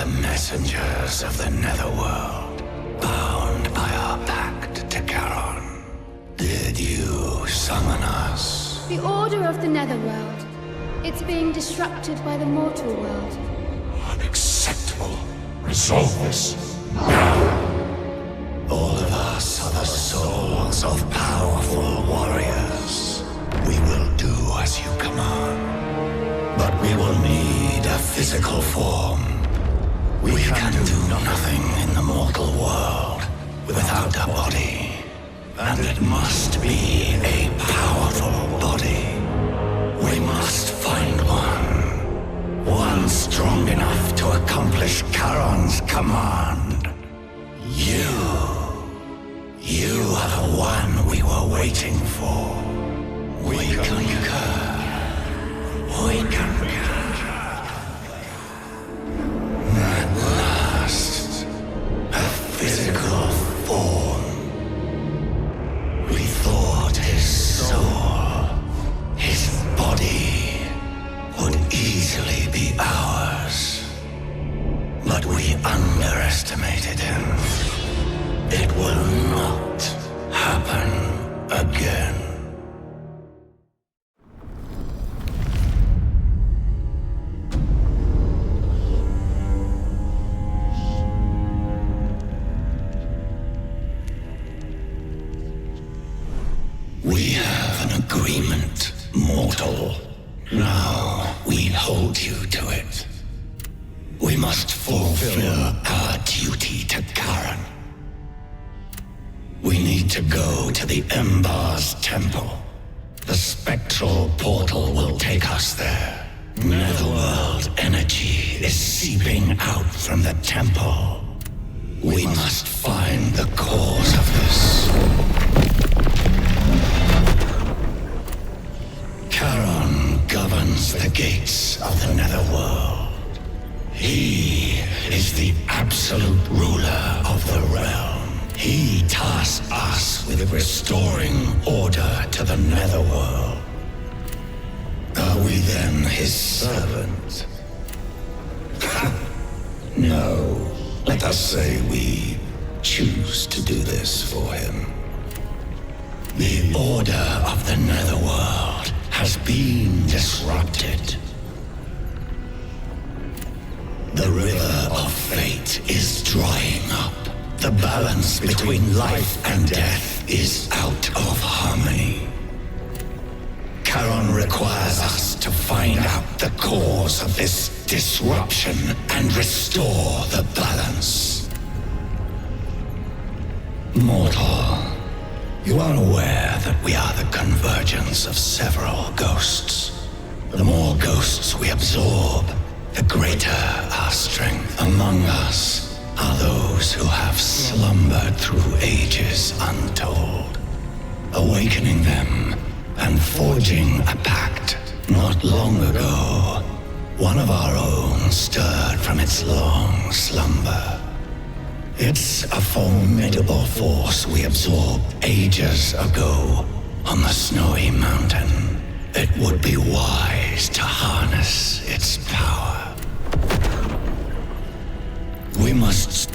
the messengers of the Netherworld, bound by our pact to Charon. Did you summon us? The order of the Netherworld. It's being disrupted by the mortal world. Unacceptable. Resolve this now. All of us are the souls of powerful warriors. We will do as you command. But we will need a physical form. We can do nothing in the mortal world without a body. And it must be a powerful body. We must find one. One strong enough to accomplish Charon's command. You are the one we were waiting for. We concur. We concur. At last, a physical form. We thought his soul, his body, would easily be ours. But we underestimated him. It will not happen again. We have an agreement, mortal. Now we hold you to it. We must fulfill our duty to Charon. We need to go to the Embar's temple. The spectral portal will take us there. Netherworld energy is seeping out from the temple. We must find the cause of this. Charon governs the gates of the Netherworld. He is the absolute ruler of the realm. He tasks us with restoring order to the Netherworld. Are we then his servant? No. Let us say we choose to do this for him. The order of the Netherworld has been disrupted. The river of fate is drying up. The balance between life and death is out of harmony. Charon requires us to find out the cause of this disruption and restore the balance. Mortal, you are aware that we are the convergence of several ghosts. The more ghosts we absorb, the greater our strength. Among us are those who have slumbered through ages untold. Awakening them and forging a pact. Not long ago, one of our own stirred from its long slumber. It's a formidable force we absorbed ages ago on the snowy mountain. It would be wise to harness its power. We must...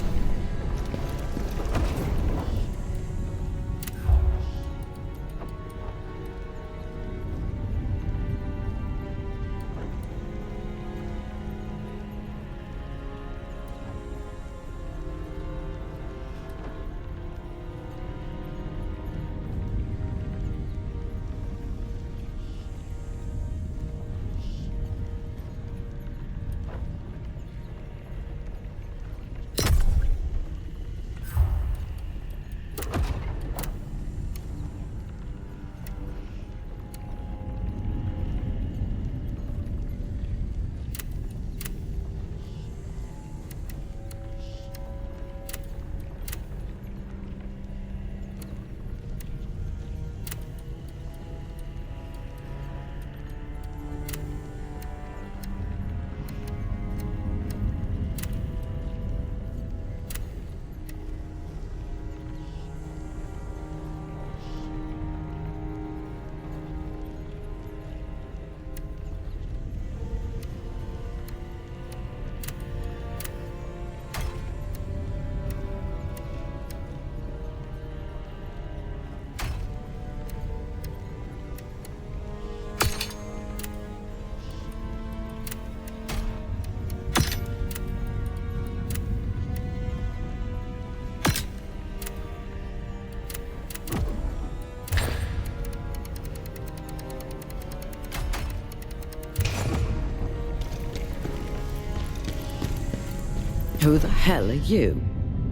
Who the hell are you?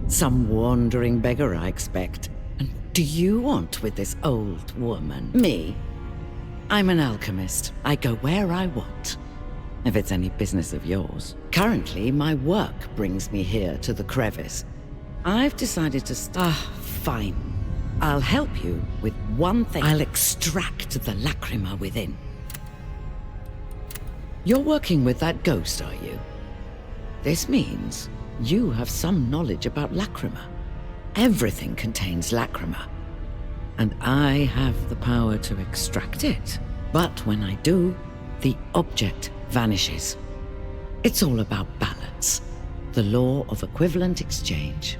Some wandering beggar, I expect. And what do you want with this old woman? Me? I'm an alchemist. I go where I want. If it's any business of yours. Currently, my work brings me here to the crevice. I've decided to fine. I'll help you with one thing. I'll extract the lacrima within. You're working with that ghost, are you? This means you have some knowledge about lacrima. Everything contains lacrima. And I have the power to extract it. But when I do, the object vanishes. It's all about balance. The law of equivalent exchange.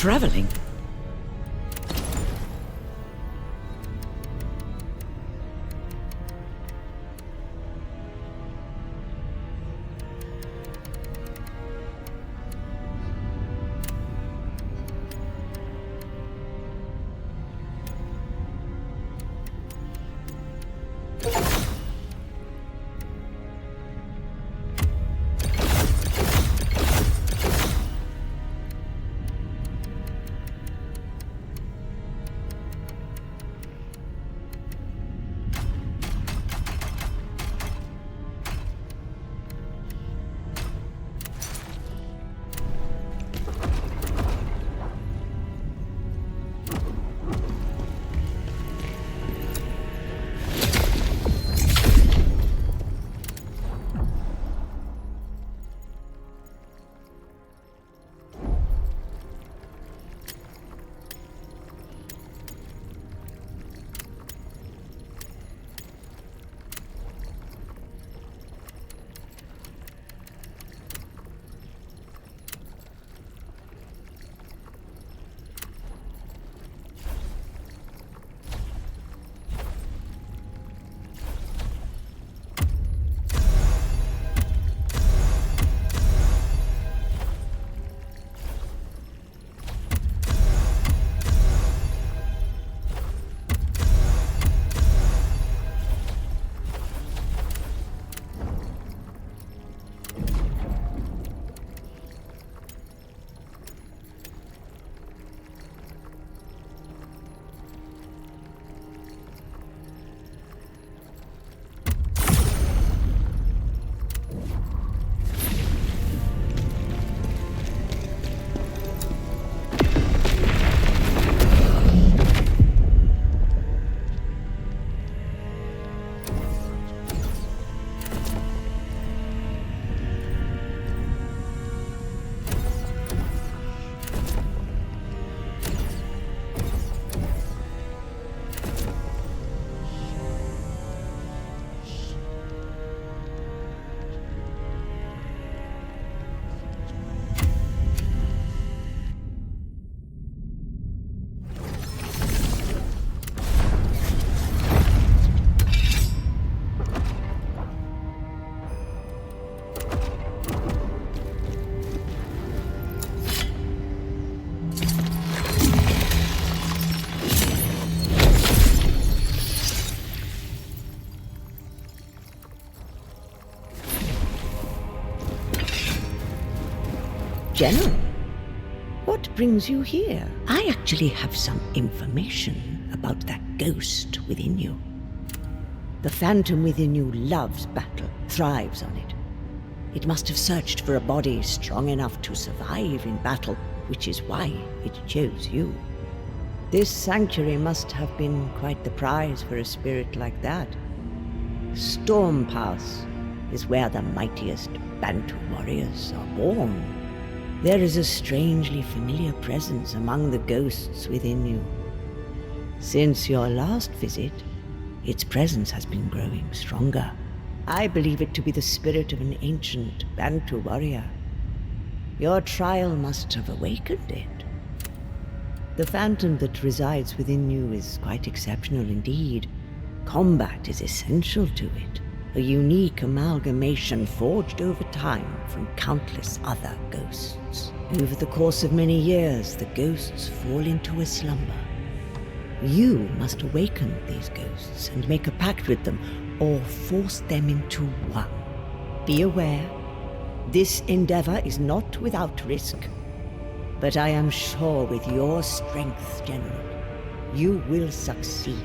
Traveling? General, what brings you here? I actually have some information about that ghost within you. The phantom within you loves battle, thrives on it. It must have searched for a body strong enough to survive in battle, which is why it chose you. This sanctuary must have been quite the prize for a spirit like that. Storm Pass is where the mightiest Bantu warriors are born. There is a strangely familiar presence among the ghosts within you. Since your last visit, its presence has been growing stronger. I believe it to be the spirit of an ancient Bantu warrior. Your trial must have awakened it. The phantom that resides within you is quite exceptional indeed. Combat is essential to it, a unique amalgamation forged over time from countless other ghosts. Over the course of many years, the ghosts fall into a slumber. You must awaken these ghosts and make a pact with them, or force them into one. Be aware, this endeavor is not without risk. But I am sure with your strength, General, you will succeed.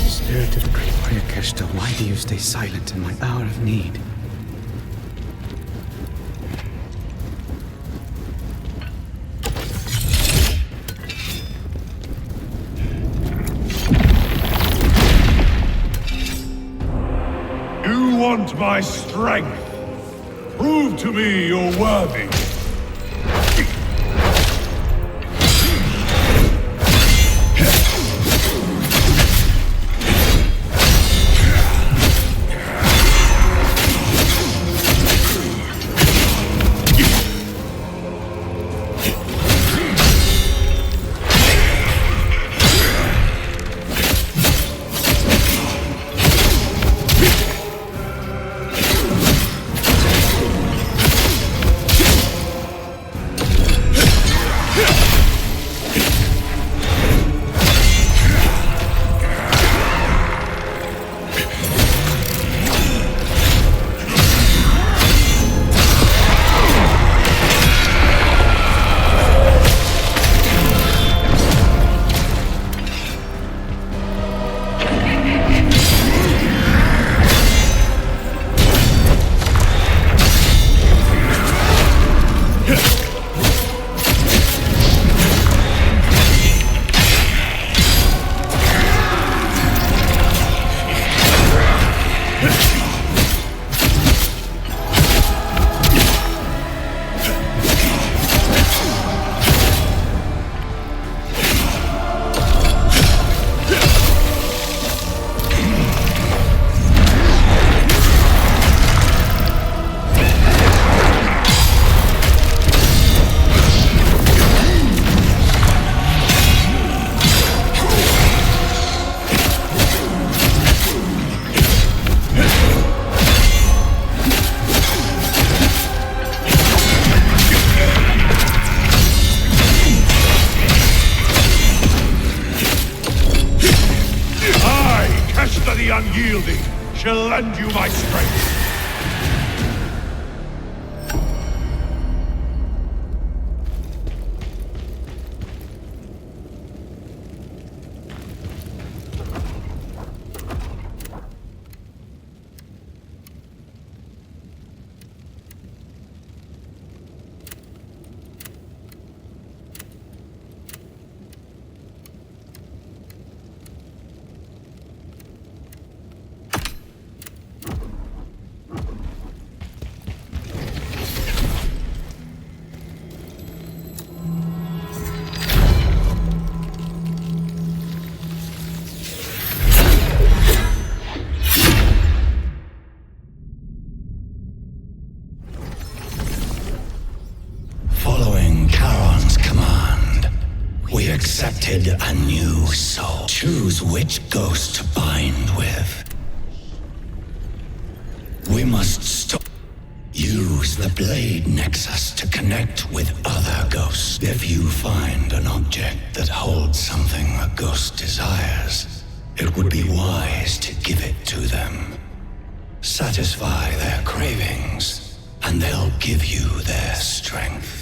Spirit of the Great Warrior Keshta, why do you stay silent in my hour of need? You want my strength? Prove to me you're worthy. Unyielding shall lend you my strength. Accepted a new soul. Choose which ghost to bind with. We must stop. Use the blade nexus to connect with other ghosts. If you find an object that holds something a ghost desires, it would be wise to give it to them. Satisfy their cravings, and they'll give you their strength.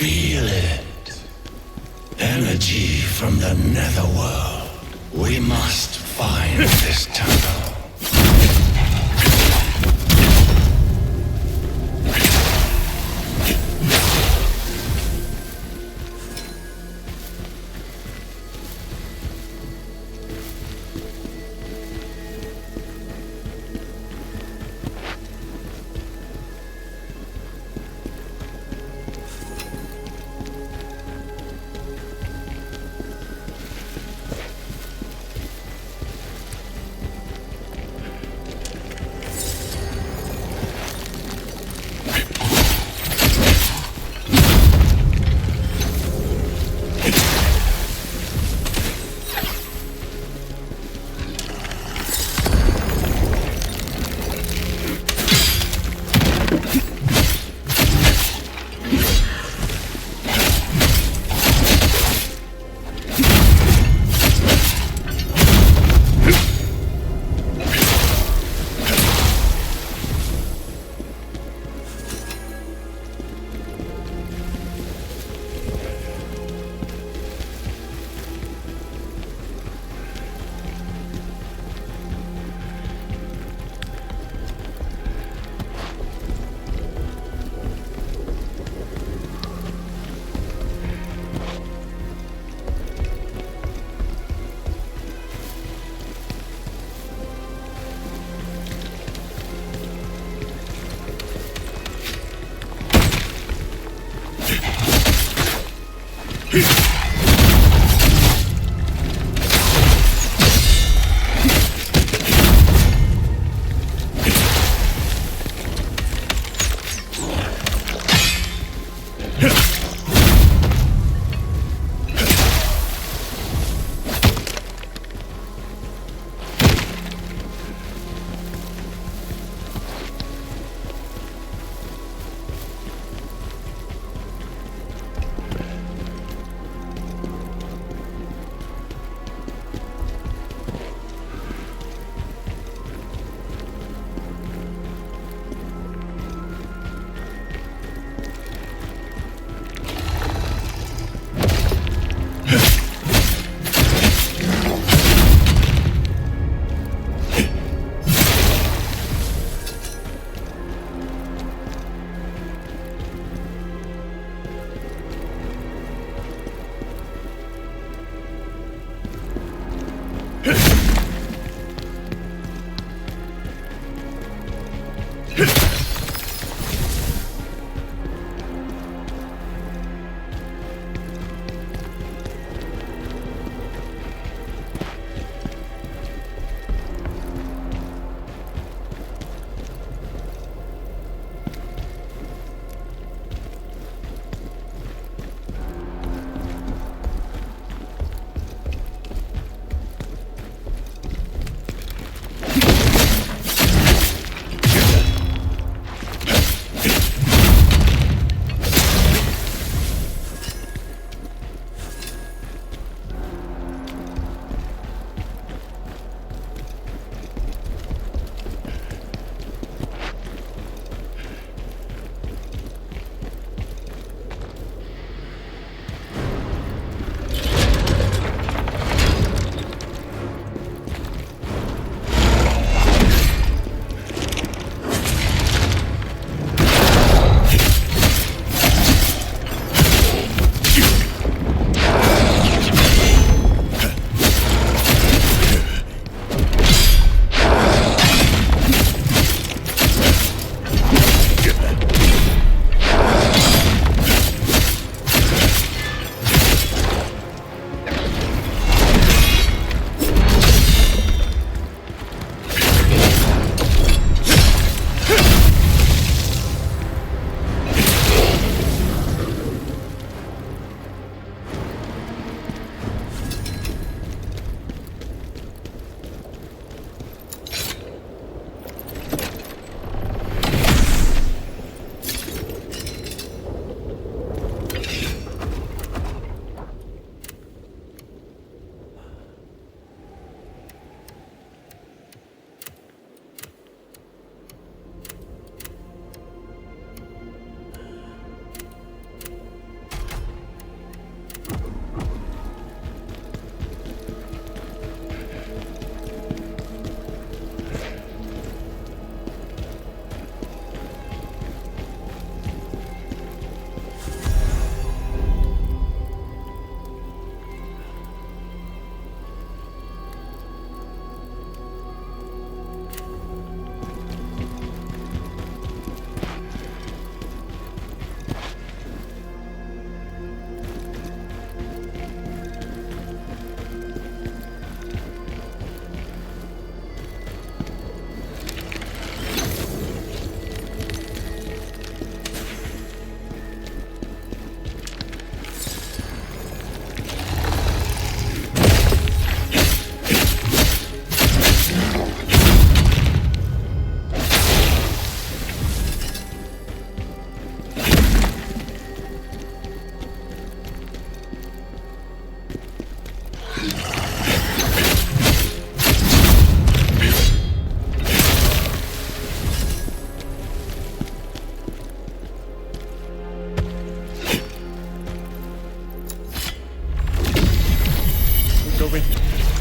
Feel it. Energy from the netherworld. We must find this tunnel.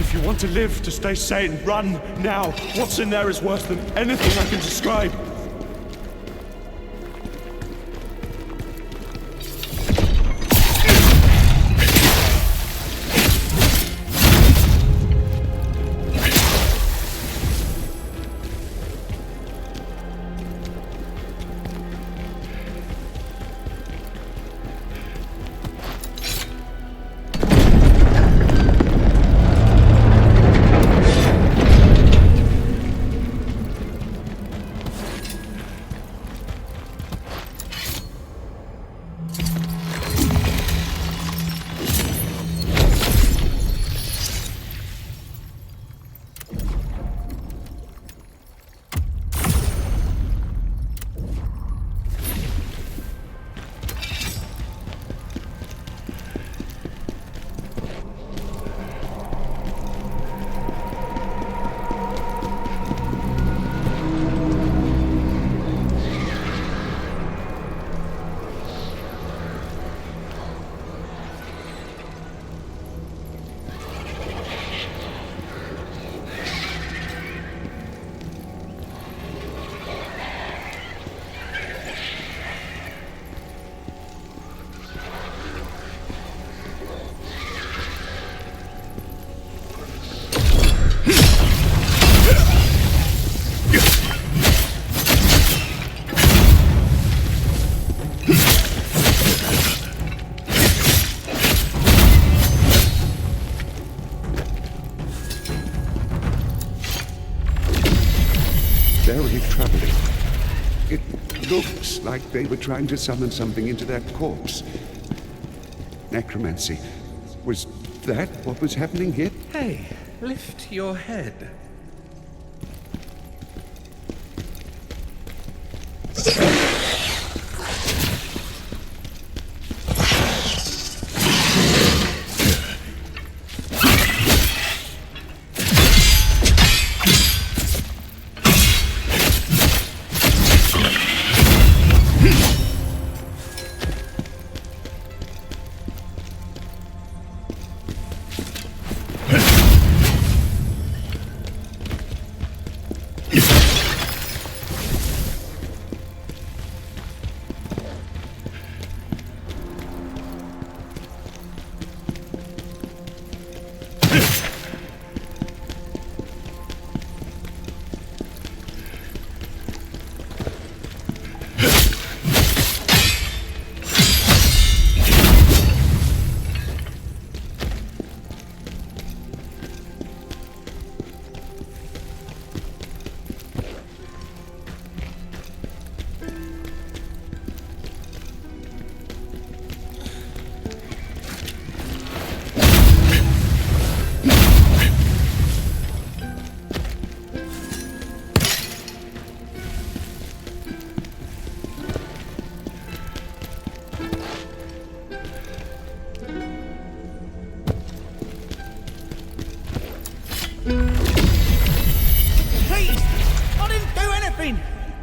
If you want to live, to stay sane, run now. What's in there is worse than anything I can describe. Very troubling. It looks like they were trying to summon something into that corpse. Necromancy. Was that what was happening here? Hey, lift your head.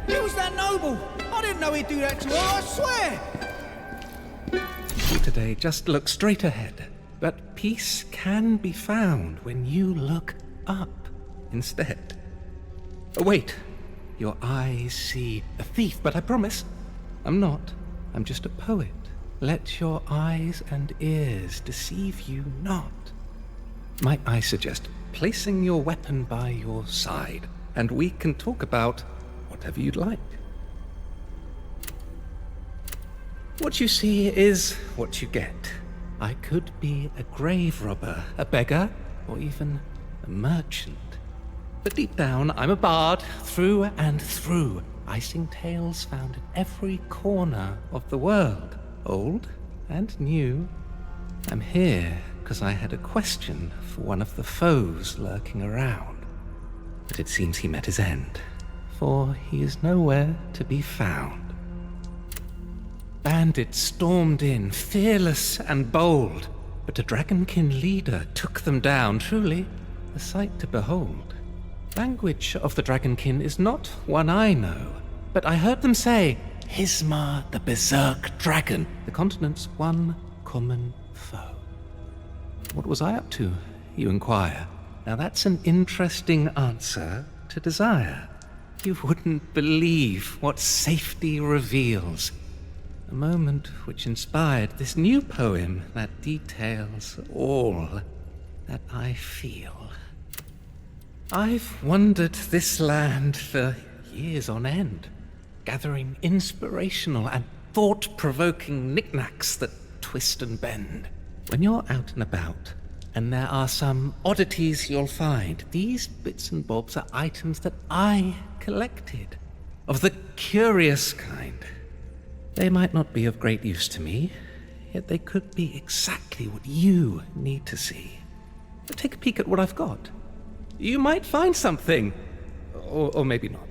Who's that noble? I didn't know he'd do that to her, I swear! Today, just look straight ahead. But peace can be found when you look up instead. Oh, wait. Your eyes see a thief, but I promise I'm not. I'm just a poet. Let your eyes and ears deceive you not. Might I suggest placing your weapon by your side, and we can talk about whatever you'd like. What you see is what you get. I could be a grave robber, a beggar, or even a merchant. But deep down, I'm a bard, through and through. I sing tales found in every corner of the world, old and new. I'm here because I had a question for one of the foes lurking around. But it seems he met his end, for he is nowhere to be found. Bandits stormed in, fearless and bold. but a Dragonkin leader took them down, truly a sight to behold. Language of the Dragonkin is not one I know, but I heard them say, Hismar the Berserk Dragon, the continent's one common foe. What was I up to, you inquire? Now that's an interesting answer to desire. You wouldn't believe what safety reveals. A moment which inspired this new poem that details all that I feel. I've wandered this land for years on end, gathering inspirational and thought-provoking knickknacks that twist and bend. When you're out and about, and there are some oddities you'll find, these bits and bobs are items that I collected, of the curious kind. They might not be of great use to me, yet they could be exactly what you need to see. But take a peek at what I've got. You might find something, or maybe not.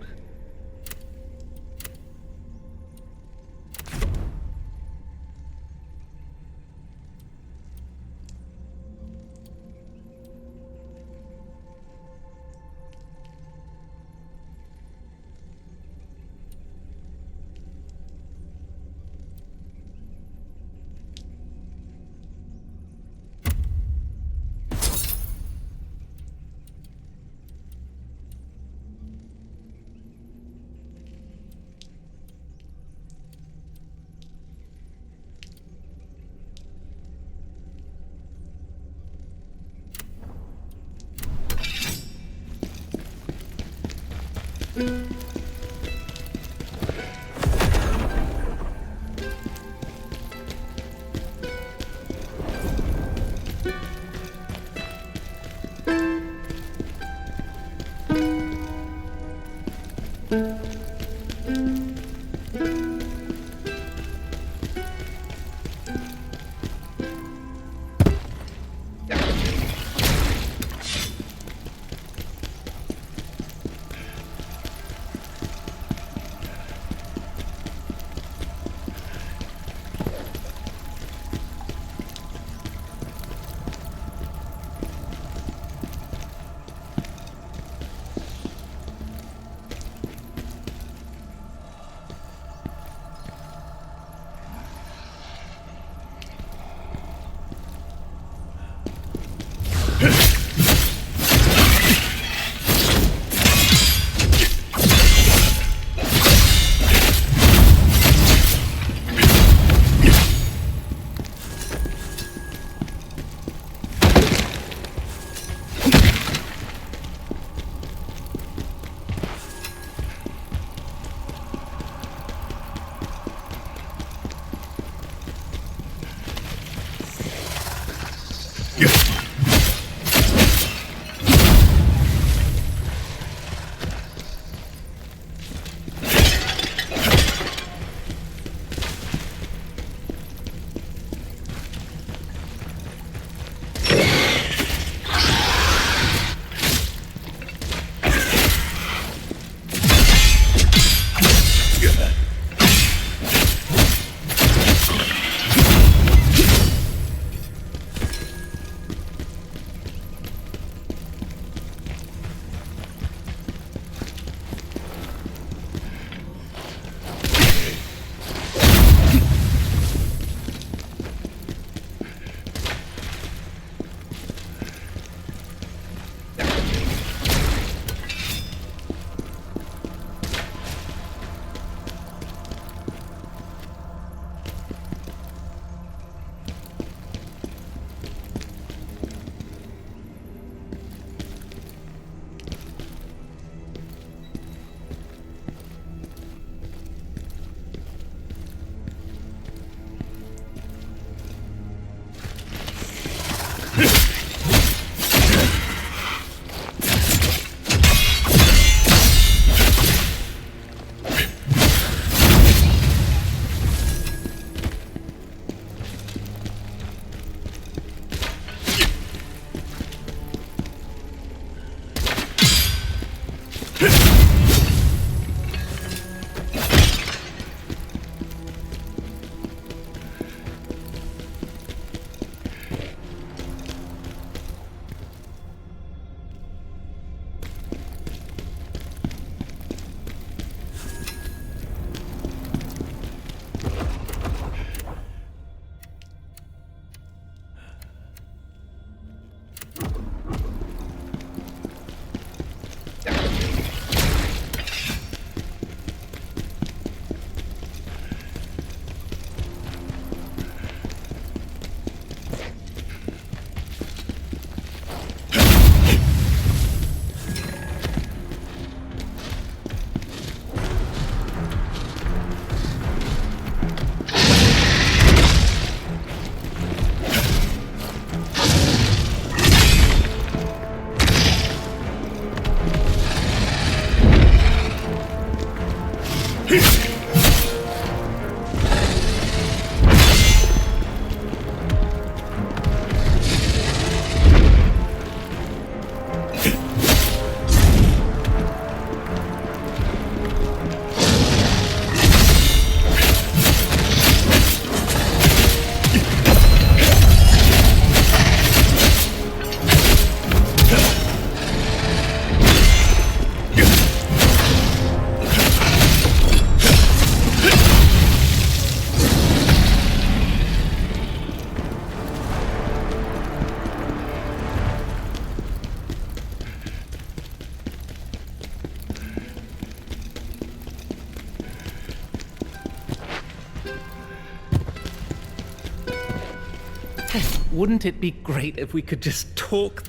wouldn't it be great if we could just talk?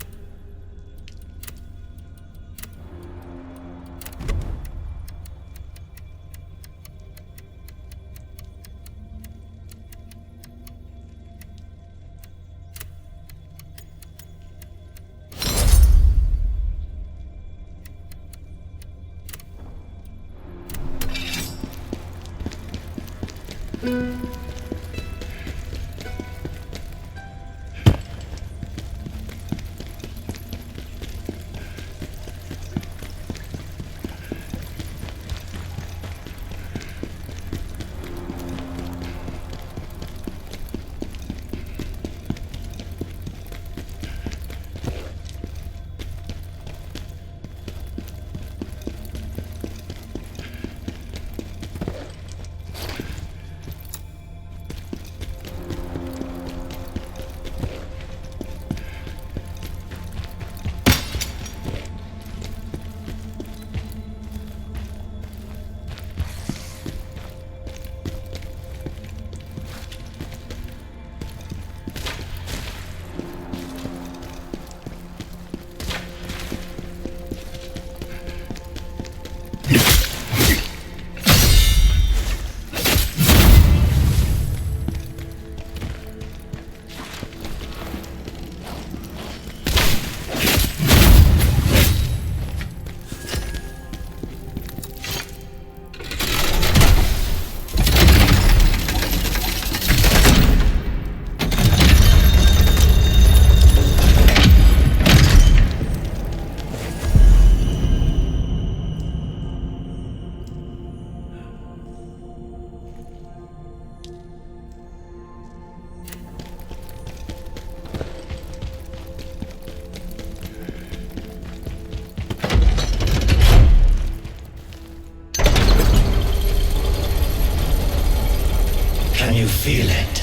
Can you feel it?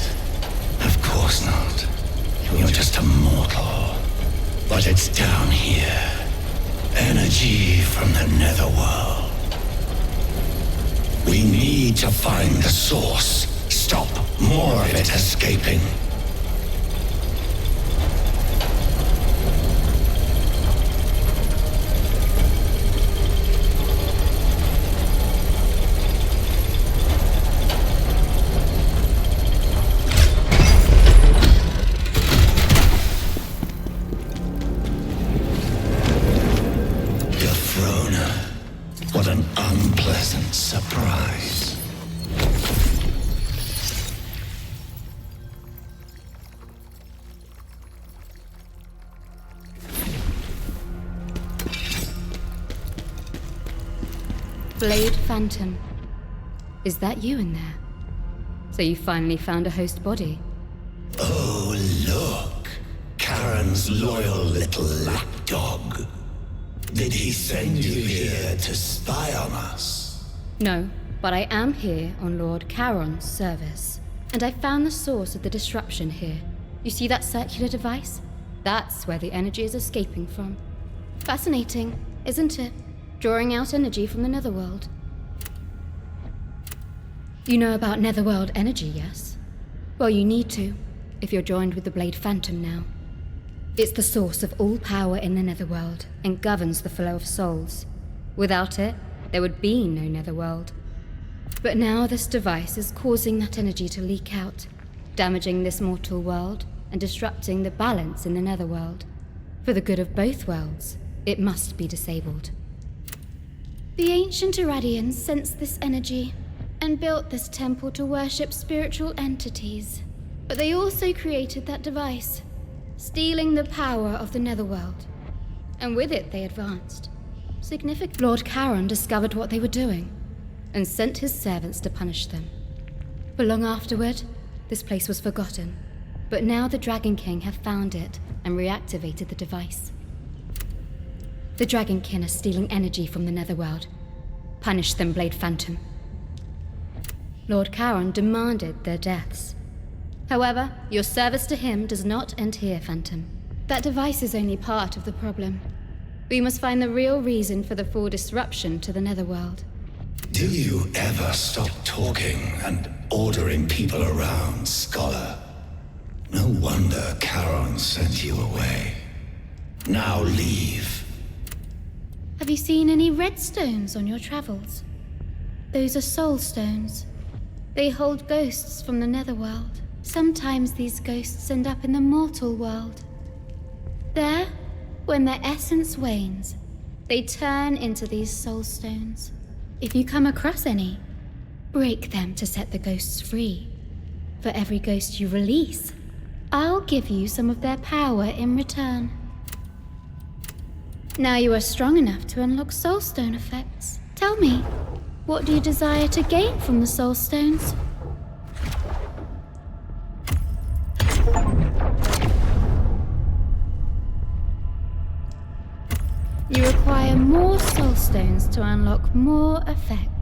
Of course not. You're just a mortal. But it's down here. Energy from the netherworld. We need to find the source. Stop more of it escaping. What an unpleasant surprise. Blade Phantom. Is that you in there? So you finally found a host body? Oh, look. Karen's loyal little lapdog. Did he send you here to spy on us? No, but I am here on Lord Charon's service. And I found the source of the disruption here. You see that circular device? That's where the energy is escaping from. Fascinating, isn't it? Drawing out energy from the netherworld. You know about netherworld energy, yes? Well, you need to, if you're joined with the Blade Phantom now. It's the source of all power in the netherworld and governs the flow of souls. Without it, there would be no netherworld. But now this device is causing that energy to leak out, damaging this mortal world and disrupting the balance in the netherworld. For the good of both worlds, it must be disabled. The ancient Irradians sensed this energy and built this temple to worship spiritual entities. But they also created that device, stealing the power of the netherworld. And with it they advanced. Lord Charon discovered what they were doing and sent his servants to punish them. But long afterward, this place was forgotten. But now the Dragon King have found it and reactivated the device. The Dragon King are stealing energy from the netherworld. Punish them, Blade Phantom. Lord Charon demanded their deaths. However, your service to him does not end here, Phantom. That device is only part of the problem. We must find the real reason for the full disruption to the netherworld. Do you ever stop talking and ordering people around, Scholar? No wonder Charon sent you away. Now leave. Have you seen any red stones on your travels? Those are soul stones. They hold ghosts from the netherworld. Sometimes these ghosts end up in the mortal world. There, when their essence wanes, they turn into these soul stones. If you come across any, break them to set the ghosts free. For every ghost you release, I'll give you some of their power in return. Now you are strong enough to unlock soulstone effects. Tell me, what do you desire to gain from the soulstones? You require more soulstones to unlock more effects.